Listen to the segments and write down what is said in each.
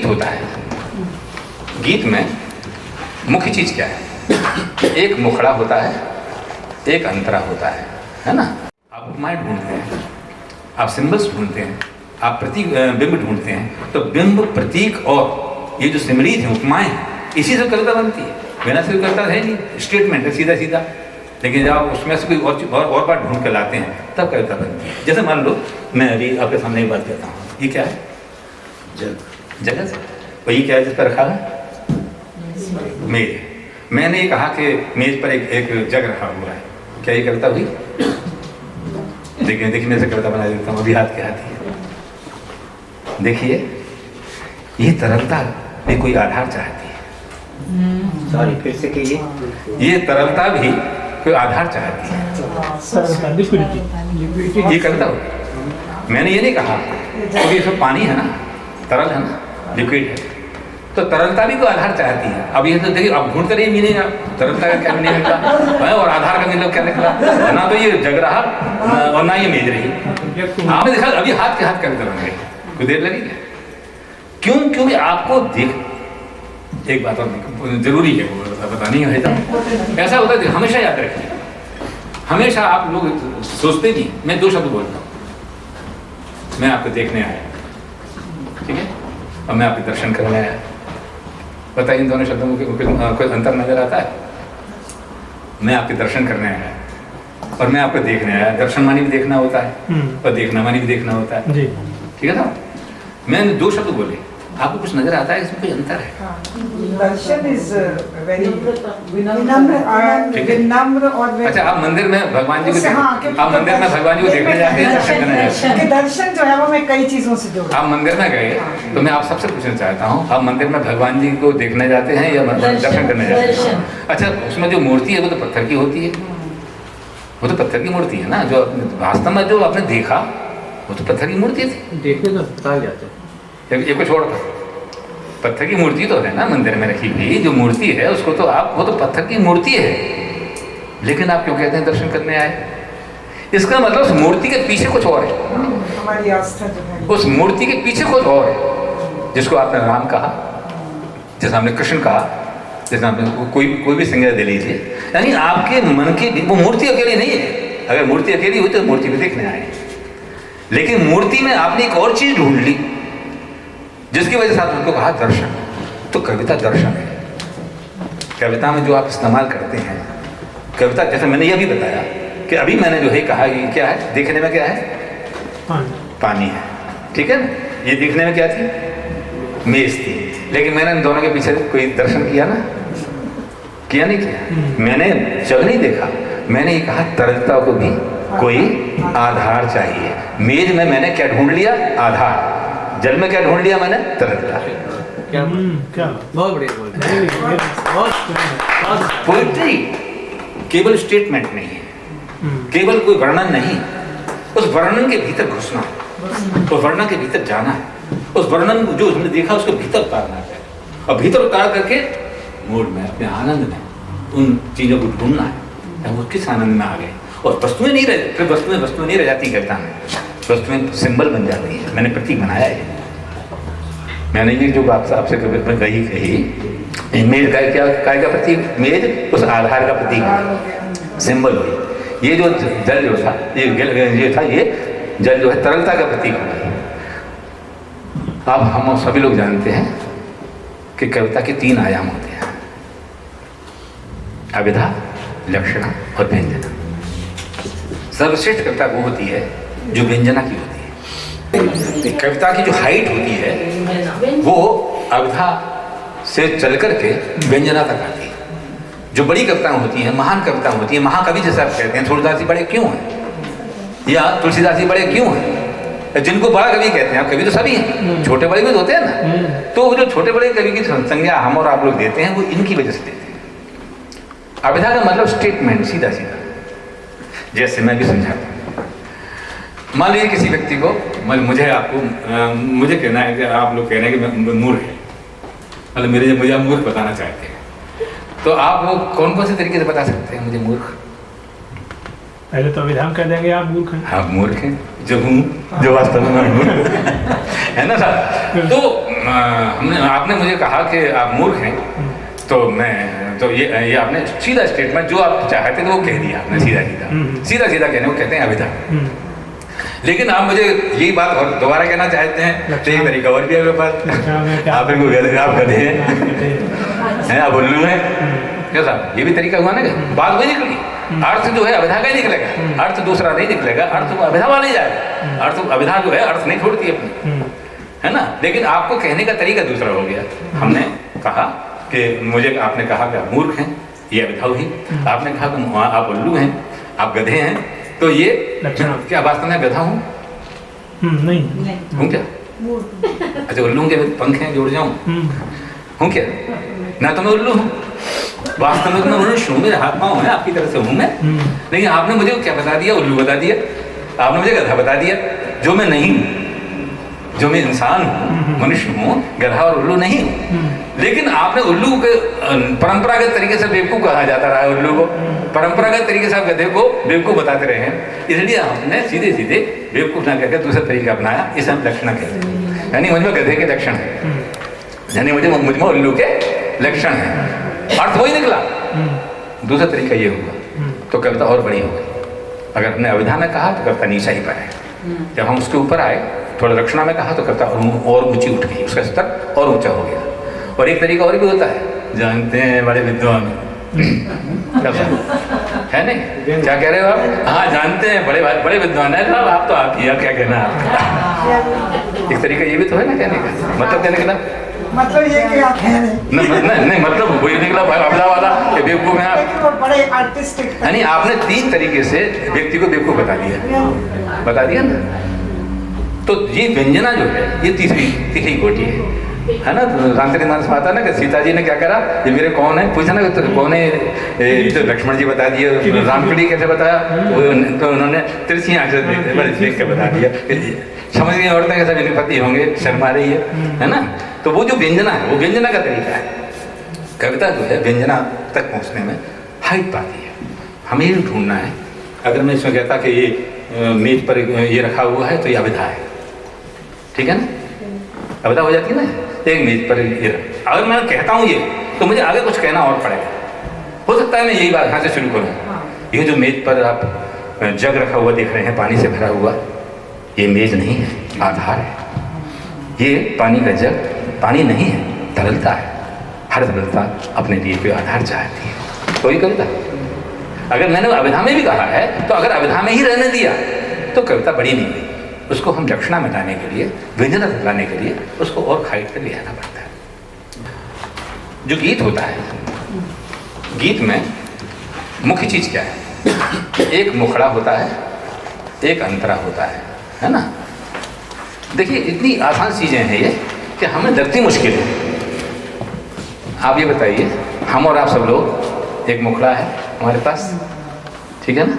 गीत होता है, गीत में मुख्य चीज़ क्या है? एक मुखड़ा होता है, एक अंतरा होता है ना? आप उपमाएं ढूंढते हैं, आप सिंबल्स ढूंढते हैं, आप प्रतीक बिंब ढूंढते हैं, तो बिंब, प्रतीक और ये जो सिमरीज है, उपमाएं हैं, इसी से कविता बनती है। बिना से कविता है नहीं, स्टेटमेंट है सीधा सीधा। लेकिन जब आप उसमें से कोई और बात ढूंढ कर लाते हैं तब कविता बनती है। जैसे मान लो मैं अभी आपके सामने एक बात कहता हूँ, ये क्या है? जगह से। और ये क्या है जिस पर रखा है? मेज। मैंने ये कहा कि मेज पर एक जग रखा हुआ है, क्या ये कविता हुई? देखिए मैं से कविता बना देता हूँ, अभी हाथ के हाथ ही। देखिए ये तरलता भी कोई आधार चाहती है। सॉरी, फिर से कहिए। ये तरलता भी कोई आधार चाहती है। ये कविता हो। मैंने ये नहीं कहा क्योंकि इसमें पानी है ना, तरल है ना, लिक्विड है, तो तरलता भी कोई आधार चाहती है। अब ये तो देखिए, अब ढूंढ कर ये मीनिंग, तरलता का क्या मीनिंग निकला और आधार का मीनिंग क्या निकला? ना तो ये जग रहा और ना ये मेज रही। आपने देखा अभी हाथ के हाथ कविता बन गई, कुछ देर लगेगी। क्यों? क्योंकि आपको देख, एक बात और जरूरी है वो बतानी है। ऐसा होता है, हमेशा याद रखिए, हमेशा आप लोग सोचते नहीं। मैं दो शब्द बोलता हूँ, मैं आपको देखने आया, ठीक है, और मैं आपके दर्शन करने आया। बताइए इन दोनों शब्दों में कोई अंतर नजर आता है? मैं आपके दर्शन करने आया और मैं आपको देखने आया। दर्शन मानी भी देखना होता है और देखना मानी भी देखना होता है, ठीक है ना? मैंने दो शब्द बोले, आपको कुछ नजर आता है इसमें कोई अंतर है? दर्शन इज वेरी विनम्र और अच्छा, आप मंदिर में भगवान जी को आप मंदिर में भगवान जी को देखने जाते हैं, दर्शन करने जाते हैं? दर्शन जो है वो मैं कई चीजों से जोड़ता हूं। आप मंदिर में गए तो मैं आप सबसे पूछना चाहता हूँ, आप मंदिर में भगवान जी को देखने जाते हैं या दर्शन करने जाते हैं? अच्छा, उसमें जो मूर्ति है वो तो पत्थर की होती है, वो तो पत्थर की मूर्ति है ना। जो वास्तव में जो आपने देखा वो तो पत्थर की मूर्ति थी। देखने तो बता जाते हैं, एक को छोड़ पत्थर की मूर्ति तो है ना मंदिर में रखी हुई, जो मूर्ति है उसको तो आप, वो तो पत्थर की मूर्ति है, लेकिन आप क्यों कहते हैं दर्शन करने आए? इसका मतलब उस मूर्ति के पीछे कुछ और है। हमारी आस्था जो है उस मूर्ति के पीछे कुछ और है, जिसको आपने राम कहा, जैसे आपने कृष्ण कहा, जैसे आपने कोई भी संज्ञा दे लीजिए। यानी आपके मन की वो मूर्ति अकेली नहीं है। अगर मूर्ति अकेली हुई तो मूर्ति को देखने आए, लेकिन मूर्ति में आपने एक और चीज ढूंढ ली जिसकी वजह से आपने उनको कहा दर्शन। तो कविता दर्शन है। कविता में जो आप इस्तेमाल करते हैं, कविता, जैसे मैंने ये भी बताया कि अभी मैंने जो है कहा, ये क्या है? देखने में क्या है? पानी है, ठीक है ना? ये दिखने में क्या थी? मेज थी। लेकिन मैंने इन दोनों के पीछे कोई दर्शन किया ना? किया नहीं किया? मैंने जग नहीं देखा, मैंने ये कहा तरलता को भी कोई आधार चाहिए। मेज में मैंने क्या ढूंढ लिया? आधार। जल में क्या ढूंढ लिया मैंने? तरलता। क्या बहुत बढ़िया पोइट्री केवल स्टेटमेंट नहीं है, केवल कोई वर्णन नहीं, उस वर्णन के भीतर घुसना है, उस वर्णन के भीतर जाना है, उस वर्णन को जो उसने देखा उसको भीतर उतारना है, और भीतर उतार करके मूड में, अपने आनंद में उन चीजों को ढूंढना है। वो किस आनंद में आ गए, और वस्तुएं नहीं रह, फिर वस्तुएं नहीं रह जाती कविता में, वस्तुएं सिंबल बन जाती है। मैंने प्रतीक बनाया है। मैंने ये जो बात आपसे कही मेज का क्या प्रतीक? मेज उस आधार का प्रतीक है, सिंबल हुई। ये जो जल जो था, ये था, ये जल जो है तरलता का प्रतीक हुआ। अब हम सभी लोग जानते हैं कि कविता के 3 आयाम होते हैं, अभिधा, लक्षणा और व्यंजना। सर्वश्रेष्ठ कविता वो होती है जो व्यंजना की होती है। कविता की जो हाइट होती है वो अभिधा से चल करके व्यंजना तक आती है। जो बड़ी कविताएं होती हैं, महान कविताएं होती हैं, महाकवि जैसे आप कहते हैं, तुलसीदास जी बड़े क्यों हैं, या तुलसीदास जी बड़े क्यों हैं, जिनको बड़ा कवि कहते हैं। कवि तो सभी हैं, छोटे बड़े भी तो होते हैं ना। तो जो छोटे बड़े कवि की संज्ञा हम और आप लोग देते हैं वो इनकी वजह से देते हैं। अभिधा का मतलब स्टेटमेंट, सीधा सीधा। जैसे मैं भी समझाता हूँ, मान लीजिए किसी व्यक्ति को, मुझे कहना है कि आप लोग कह रहे हैं कि मैं मूर्ख है, मतलब मुझे आप मूर्ख बताना चाहते हैं, तो आप वो कौन कौन से तरीके से बता सकते हैं मुझे मूर्ख? पहले तो विधान कह देंगे आप मूर्ख हैं। आप मूर्ख हैं, जो हूँ, जो वास्तव में मैं हूँ, है ना साहब? तो हमने आपने मुझे कहा कि आप मूर्ख हैं, तो ये आपने सीधा स्टेटमेंट जो आप चाहते थे वो कह दिया आपने, सीधा सीधा कहने को कहते हैं अभिधा। लेकिन आप मुझे यही बात और दोबारा कहना चाहते हैं तो एक तरीका और भी है मेरे पास। आप बिल्कुल आप गधे हैं, आप उल्लू हैं, क्या साहब ये भी तरीका हुआ ना, बात वही निकली। अर्थ जो है अभिधा का ही निकलेगा, अर्थ दूसरा नहीं निकलेगा, अर्थ अभिधा वाला ही जाएगा। अर्थ अभिधा जो है अर्थ नहीं छोड़ती अपनी, है ना। लेकिन आपको कहने का तरीका दूसरा हो गया। हमने कहा कि मुझे आपने कहा कि आप मूर्ख हैं, ये अभिधा हुई। आपने कहा कि आप उल्लू हैं, आप गधे हैं, तो ये क्या वास्तव में गधा हूँ? नहीं हूँ क्या? अच्छा उल्लू के पंख हैं, जोड़ जाऊँ? हूँ क्या? ना तो मैं उल्लू हूँ, वास्तव में मैं मनुष्य हूँ, मेरे हाथ पाँव हैं, आपकी तरह से हूँ मैं। लेकिन आपने मुझे क्या बता दिया? उल्लू बता दिया। आपने मुझे गधा बता दिया, जो मैं नहीं हूँ, जो मैं इंसान हूँ, मनुष्य हूँ, गधा और उल्लू नहीं हूँ। लेकिन आपने उल्लू के परंपरागत तरीके से बेवकूफ कहा जाता रहा है, उल्लू को परंपरागत तरीके से आप गधे को बेवकूफ बताते रहे हैं, इसलिए हमने सीधे सीधे बेवकूफ ना कहकर दूसरा तरीका अपनाया, इसे हम लक्षण कहते हैं। यानी मुझमें गधे के लक्षण है, यानी मुझमें उल्लू के लक्षण है, अर्थ वही निकला। दूसरा तरीका ये हुआ तो कविता और बड़ी हो गई। अगर हमने अभिधा में कहा तो कविता नीचा ही पर है, जब हम उसके ऊपर आए थोड़ा रक्षणा में कहा तो कविता और ऊंची उठ गई, उसका स्तर और ऊंचा हो गया। और एक तरीका और भी होता है, जानते हैं बड़े विद्वान है नहीं, क्या कह रहे हो आप? हाँ जानते हैं बड़े विद्वान है साहब, आप तो आप ही, क्या कहना आप? एक तरीका ये भी तो है ना कहने का, मतलब कहने का मतलब ये कि आप हैं नहीं, मतलब वही निकला अबला वाला बेवकूफ है आप। बड़े आर्टिस्टिक, यानी आपने 3 तरीके से व्यक्ति को बेवकूफ बता दिया ना। तो ये व्यंजना जो है ये तीसरी कोटि है ना। रामचरित मानस में आता है ना कि सीता जी ने क्या करा, ये मेरे कौन है पूछा ना, तो कौन है, तो लक्ष्मण जी बता दिए, रामकड़ी कैसे बताया, तो उन्होंने तिरछी आंख से देख के बता दिया। समझ गई औरतें कैसे विनिपति होंगे, शर्मा रही है ना। तो वो जो व्यंजना है वो व्यंजना का तरीका है। कविता जो है व्यंजना तक पहुँचने में हाइट पाती है, हमें ये ढूंढना है। अगर मैं इसमें कहता कि ये मेज पर ये रखा हुआ है तो ये अभिधा है, ठीक है ना, अभिधा हो जाती है ना। एक मेज पर ये अगर मैं कहता हूँ ये, तो मुझे आगे कुछ कहना और पड़ेगा। हो सकता है मैं यही बात यहाँ से शुरू करूँ। ये जो मेज पर आप जग रखा हुआ देख रहे हैं पानी से भरा हुआ, ये मेज नहीं है, आधार है। ये पानी का जग पानी नहीं है, तरलता है। हर तरलता अपने लिए कोई आधार चाहती है। तो ये कविता, अगर मैंने अभिधा में भी कहा है तो अगर अभिधा में ही रहने दिया तो कविता बड़ी नहीं हुई। उसको हम लक्षणा में लाने के लिए, व्यंजना लाने के लिए उसको और हाइट पर ले आना पड़ता है। जो गीत होता है, गीत में मुख्य चीज क्या है? एक मुखड़ा होता है, एक अंतरा होता है ना। देखिए इतनी आसान चीजें हैं ये कि हमें लगती मुश्किल है। आप ये बताइए, हम और आप सब लोग, एक मुखड़ा है हमारे पास, ठीक है ना,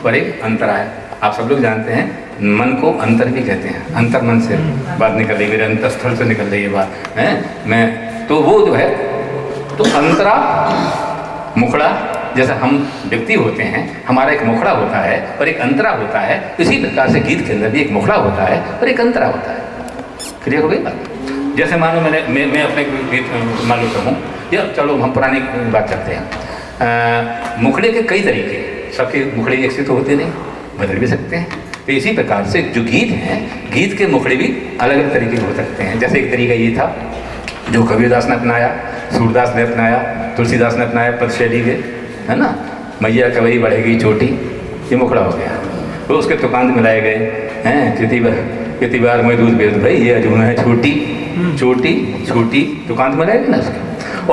और एक अंतरा है। आप सब लोग जानते हैं मन को अंतर भी कहते हैं, अंतर मन से बात निकल रही, मेरे अंतस्थल से निकल रही है बात है। मैं तो वो जो है, तो अंतरा मुखड़ा, जैसा हम व्यक्ति होते हैं, हमारा एक मुखड़ा होता है और एक अंतरा होता है। इसी प्रकार से गीत के अंदर भी एक मुखड़ा होता है और एक अंतरा होता है। क्लियर हो गई बात? जैसे मानो मैं अपने गीत मान लो कहूँ, या चलो हम पुरानी बात करते हैं। मुखड़े के कई तरीके, सबके मुखड़े एक से तो होते नहीं, बदल भी सकते हैं। तो इसी प्रकार से जो गीत हैं, गीत के मुखड़े भी अलग अलग तरीके के हो सकते हैं। जैसे एक तरीका ये था जो कबीरदास ने अपनाया, सूरदास ने अपनाया, तुलसीदास ने अपनाया पद शैली के, है ना। मैया कवई बढ़ेगी चोटी, ये मुखड़ा हो गया। तो उसके तुकांत मिलाए गए हैं, कितनी बार मैं दूध बेच भाई, ये अजूना है छोटी छोटी छोटी, तुकांत मिलाए गए ना उसके।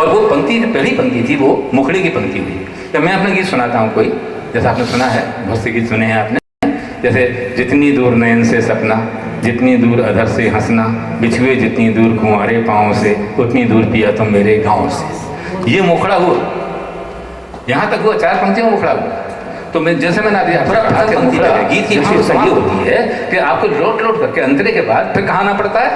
और वो पंक्ति जो पहली पंक्ति थी वो मुखड़े की पंक्ति हुई। तो मैं अपना गीत सुनाता हूँ कोई, जैसा आपने सुना है, बहुत से गीत सुने हैं आपने। जैसे जितनी दूर नयन से सपना, जितनी दूर अधर से हंसना, बिछुए जितनी दूर कुंवारे पाँव से, उतनी दूर पिया तुम मेरे गाँव से। ये मुखड़ा हुआ, यहाँ तक हुआ, 4 पंक्तियों में मुखड़ा हुआ। तो मैं जैसे मैंने दिया गीत की विशेषता ये होती है कि आपको लौट करके अंतरे के बाद फिर कहाँ आना पड़ता है?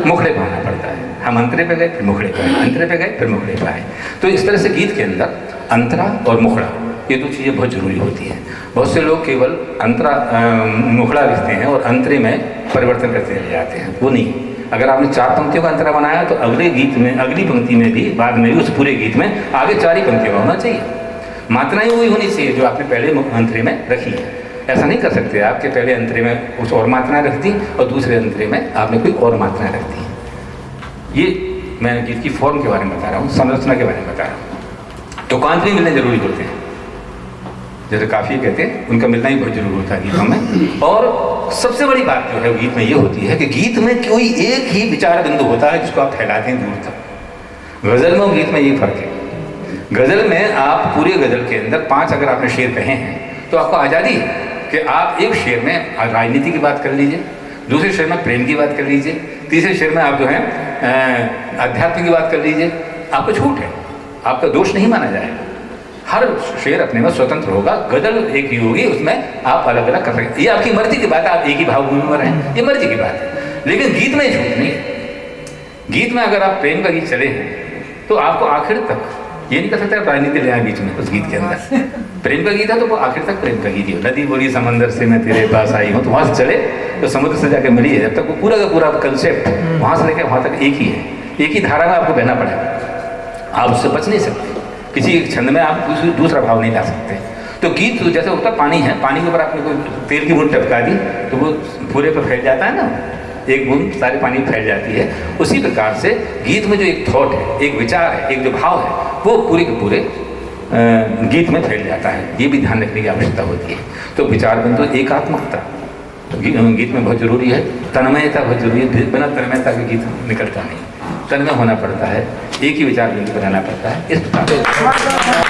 मुखड़े पे आना पड़ता है। हम अंतरे पे गए फिर मुखड़े पे आए, अंतरे पे गए फिर मुखड़े पे आए। तो इस तरह से गीत के अंदर अंतरा और मुखड़ा, ये 2 चीज़ें बहुत जरूरी होती हैं। बहुत से लोग केवल अंतरा मुखड़ा लिखते हैं और अंतरे में परिवर्तन करते चले जाते हैं, वो नहीं। अगर आपने 4 पंक्तियों का अंतरा बनाया तो अगले गीत में, अगली पंक्ति में भी, बाद में भी, उस पूरे गीत में आगे 4 ही पंक्तियों का होना चाहिए। मात्राएं वही होनी चाहिए जो आपने पहले अंतरे में रखी है। ऐसा नहीं कर सकते आप कि पहले अंतरे में कुछ और मात्राएं रख दी और दूसरे अंतरे में आपने कोई और मात्राएं रख दी। ये मैं गीत की फॉर्म के बारे में बता रहा हूँ, संरचना के बारे में बता रहा हूँ। तुकांत भी मिलने जरूरी होते हैं, जैसे काफी कहते हैं, उनका मिलना ही बहुत जरूरी होता है गीतों में। और सबसे बड़ी बात जो है गीत में ये होती है कि गीत में कोई एक ही विचार बिंदु होता है जिसको आप फैलाते हैं दूर तक। गजल में और गीत में ये फर्क है। गजल में आप पूरे गजल के अंदर 5 अगर आपने शेर कहे हैं तो आपको आज़ादी है कि आप एक शेर में राजनीति की बात कर लीजिए, दूसरे शेर में प्रेम की बात कर लीजिए, तीसरे शेर में आप जो है अध्यात्म की बात कर लीजिए। आपको छूट है, आपका दोष नहीं माना जाएगा। हर शेर अपने में स्वतंत्र होगा, गजल एक ही होगी, उसमें आप अलग अलग कर सकते हैं। ये आपकी मर्जी की बात है, आप एक ही भावभूमि में रहें, ये मर्जी की बात है। लेकिन गीत में छूट नहीं है। गीत में अगर आप प्रेम का गीत चले हैं तो आपको आखिर तक ये नहीं कर सकते आप राजनीति ले आए बीच में उस गीत के अंदर। प्रेम का गीत है तो वो आखिर तक प्रेम का गीत ही हो। नदी बोली समंदर से मैं तेरे पास आई हूँ, तो वहाँ से चले तो समुद्र से जाके मिली है, जब तक वो पूरा का पूरा कंसेप्ट वहाँ से लेकर वहाँ तक एक ही है, एक ही धारा में आपको बहना पड़ेगा। आप उससे बच नहीं सकते, किसी एक छंद में आप दूसरा भाव नहीं ला सकते। तो गीत जैसे होता है पानी है, पानी के ऊपर आपने कोई तेल की बूंद टपका दी तो वो पूरे पर फैल जाता है ना, एक बूंद सारे पानी में फैल जाती है। उसी प्रकार से गीत में जो एक थॉट है, एक विचार है, एक जो भाव है, वो पूरे के पूरे गीत में फैल जाता है। ये भी ध्यान रखने की आवश्यकता होती है। तो विचार बिंदु एकात्मकता गीत में बहुत जरूरी है। तन्मयता बहुत जरूरी है, बिना तन्मयता के गीत निकलता नहीं, तन्मय होना पड़ता है, एक ही विचार बिंदु बनाना पड़ता है। इस प्रकार